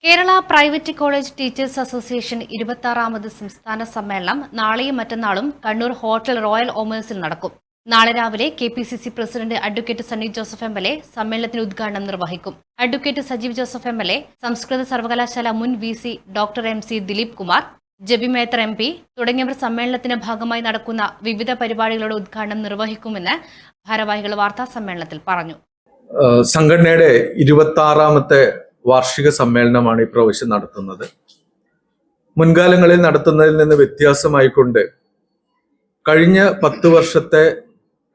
Kerala private college teachers association 26ാമത് സംസ്ഥാന സമ്മേളനം നാളെയും മറ്റന്നാളും കണ്ണൂർ ഹോട്ടൽ റോയൽ ഓമേഴ്സിൽ നടക്കും. നാളെ രാവിലെ KPCC president advocate Sunny Joseph MLA സമ്മേളനത്തിന് ഉദ്ഘാടനം നിർവഹിക്കും. അഡ്വക്കേറ്റ് സജീവ് ജോസഫ് MLA, സംസ്കൃത സർവകലാശാല മുൻ VC doctor MC Dileep Kumar, Jebi Mather MP തുടങ്ങിയവർ സമ്മേളനത്തിന്റെ ഭാഗമായി നടക്കുന്ന വിവിധ പരിപാടികളുടെ ഉദ്ഘാടനം നിർവഹിക്കുമെന്ന് ഭാരവാഹികൾ വാർത്താ സമ്മേളനത്തിൽ പറഞ്ഞു. സംഘടനയുടെ 26ാമത്തെ വാർഷിക സമ്മേളനമാണ് ഇപ്രാവശ്യം നടത്തുന്നത്. മുൻകാലങ്ങളിൽ നടത്തുന്നതിൽ നിന്ന് വ്യത്യാസമായിക്കൊണ്ട് കഴിഞ്ഞ 10 വർഷത്തെ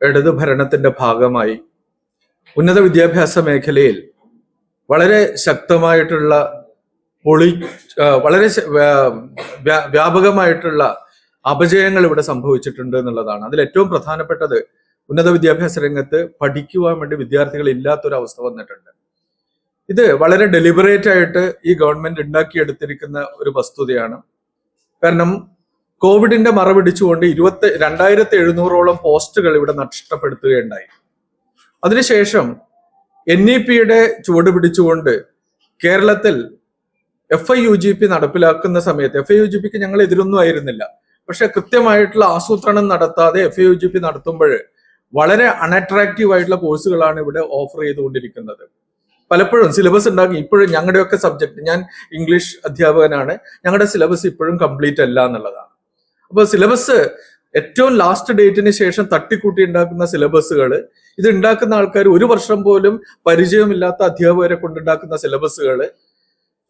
ഇടത് ഭരണത്തിന്റെ ഭാഗമായി ഉന്നത വിദ്യാഭ്യാസ മേഖലയിൽ വളരെ ശക്തമായിട്ടുള്ള വളരെ വ്യാപകമായിട്ടുള്ള അപജയങ്ങൾ ഇവിടെ സംഭവിച്ചിട്ടുണ്ട് എന്നുള്ളതാണ്. അതിൽ ഏറ്റവും പ്രധാനപ്പെട്ടത് ഉന്നത വിദ്യാഭ്യാസ രംഗത്ത് പഠിക്കുവാൻ വേണ്ടി വിദ്യാർത്ഥികൾ ഇല്ലാത്തൊരവസ്ഥ വന്നിട്ടുണ്ട്. ഇത് വളരെ ഡെലിബറേറ്റ് ആയിട്ട് ഈ ഗവൺമെന്റ് ഉണ്ടാക്കിയെടുത്തിരിക്കുന്ന ഒരു വസ്തുതയാണ്. കാരണം കോവിഡിന്റെ മറപിടിച്ചുകൊണ്ട് 2700ഓളം പോസ്റ്റുകൾ ഇവിടെ നഷ്ടപ്പെടുത്തുകയുണ്ടായി. അതിനുശേഷം NEP-യുടെ ചുവട് പിടിച്ചുകൊണ്ട് കേരളത്തിൽ FIUGP നടപ്പിലാക്കുന്ന സമയത്ത് FIUGPക്ക് ഞങ്ങൾ എതിരൊന്നും ആയിരുന്നില്ല. പക്ഷെ കൃത്യമായിട്ടുള്ള ആസൂത്രണം നടത്താതെ FIUGP നടത്തുമ്പോൾ വളരെ അൺഅട്രാക്റ്റീവ് ആയിട്ടുള്ള കോഴ്സുകളാണ് ഇവിടെ ഓഫർ ചെയ്തുകൊണ്ടിരിക്കുന്നത്. പലപ്പോഴും സിലബസ് ഉണ്ടാക്കി ഇപ്പോഴും ഞങ്ങളുടെയൊക്കെ സബ്ജക്ട്, ഞാൻ ഇംഗ്ലീഷ് അധ്യാപകനാണ്, ഞങ്ങളുടെ സിലബസ് ഇപ്പോഴും കംപ്ലീറ്റ് അല്ല എന്നുള്ളതാണ്. അപ്പോൾ സിലബസ് ഏറ്റവും ലാസ്റ്റ് ഡേറ്റിന് ശേഷം തട്ടിക്കൂട്ടി ഉണ്ടാക്കുന്ന സിലബസുകൾ, ഇത് ഉണ്ടാക്കുന്ന ആൾക്കാർ 1 വർഷം പോലും പരിചയമില്ലാത്ത അധ്യാപകരെ കൊണ്ടുണ്ടാക്കുന്ന സിലബസുകൾ,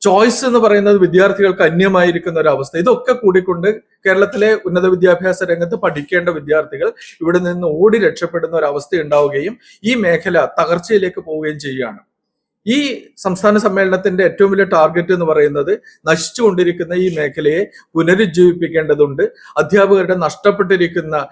ചോയ്സ് എന്ന് പറയുന്നത് വിദ്യാർത്ഥികൾക്ക് അന്യമായിരിക്കുന്ന ഒരു അവസ്ഥ, ഇതൊക്കെ കൂടിക്കൊണ്ട് കേരളത്തിലെ ഉന്നത വിദ്യാഭ്യാസ രംഗത്ത് പഠിക്കേണ്ട വിദ്യാർത്ഥികൾ ഇവിടെ നിന്ന് ഓടി രക്ഷപ്പെടുന്ന ഒരു അവസ്ഥ ഉണ്ടാവുകയും ഈ മേഖല തകർച്ചയിലേക്ക് പോവുകയും ചെയ്യുകയാണ്. ഈ സംസ്ഥാന സമ്മേളനത്തിന്റെ ഏറ്റവും വലിയ ടാർഗറ്റ് എന്ന് പറയുന്നത് നശിച്ചുകൊണ്ടിരിക്കുന്ന ഈ മേഖലയെ പുനരുജ്ജീവിപ്പിക്കേണ്ടതുണ്ട്. അധ്യാപകരുടെ നഷ്ടപ്പെട്ടിരിക്കുന്ന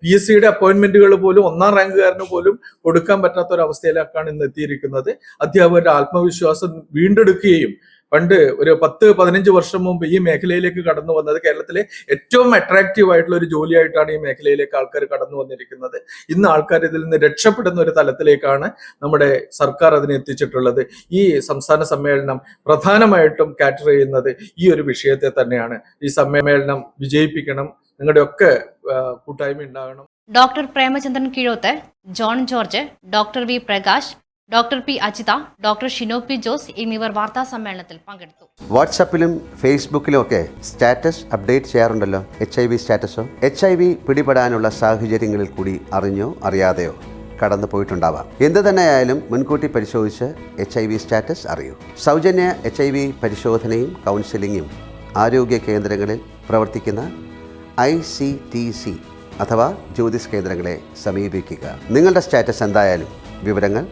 PSCയുടെ അപ്പോയിന്റ്മെന്റുകൾ പോലും 1ാം റാങ്കുകാരന് പോലും കൊടുക്കാൻ പറ്റാത്ത ഒരു അവസ്ഥയിലേക്കാണ് ഇന്ന് എത്തിയിരിക്കുന്നത്. അധ്യാപകരുടെ ആത്മവിശ്വാസം വീണ്ടെടുക്കുകയും, പണ്ട് ഒരു 10-15 വർഷം മുമ്പ് ഈ മേഖലയിലേക്ക് കടന്നു വന്നത് കേരളത്തിലെ ഏറ്റവും അട്രാക്റ്റീവ് ആയിട്ടുള്ള ഒരു ജോലിയായിട്ടാണ് ഈ മേഖലയിലേക്ക് ആൾക്കാർ കടന്നു വന്നിരിക്കുന്നത്. ഇന്ന് ആൾക്കാർ ഇതിൽ നിന്ന് രക്ഷപ്പെടുന്ന ഒരു തലത്തിലേക്കാണ് നമ്മുടെ സർക്കാർ അതിനെ എത്തിച്ചിട്ടുള്ളത്. ഈ സംസ്ഥാന സമ്മേളനം പ്രധാനമായിട്ടും കാറ്റർ ചെയ്യുന്നത് ഈ ഒരു വിഷയത്തെ തന്നെയാണ്. ഈ സമ്മേളനം വിജയിപ്പിക്കണം, നിങ്ങളുടെയൊക്കെ കൂട്ടായ്മ ഉണ്ടാകണം. Doctor Premachandran Kizhoth, John George, doctor V Prakash, doctor P Ajitha, doctor Shino P Jose എന്നിവർ വാർത്താ സമ്മേളനത്തിൽ പങ്കെടുത്തു. വാട്സാപ്പിലും ഫേസ്ബുക്കിലും ഒക്കെ സ്റ്റാറ്റസ് അപ്ഡേറ്റ് ചെയ്യാറുണ്ടല്ലോ. HIV സ്റ്റാറ്റസോ HIV പിടിപെടാനുള്ള സാഹചര്യങ്ങളിൽ കൂടി അറിഞ്ഞോ അറിയാതെയോ കടന്നു പോയിട്ടുണ്ടാവാം. എന്ത് തന്നെയായാലും മുൻകൂട്ടി പരിശോധിച്ച് HIV സ്റ്റാറ്റസ് അറിയൂ. സൗജന്യ HIV പരിശോധനയും കൗൺസിലിങ്ങും ആരോഗ്യ കേന്ദ്രങ്ങളിൽ പ്രവർത്തിക്കുന്ന ICTC അഥവാ ജ്യോതിസ് കേന്ദ്രങ്ങളെ സമീപിക്കുക. നിങ്ങളുടെ സ്റ്റാറ്റസ് എന്തായാലും വിവരങ്ങൾ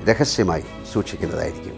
രഹസ്യമായി സൂക്ഷിക്കുന്നതായിരിക്കും.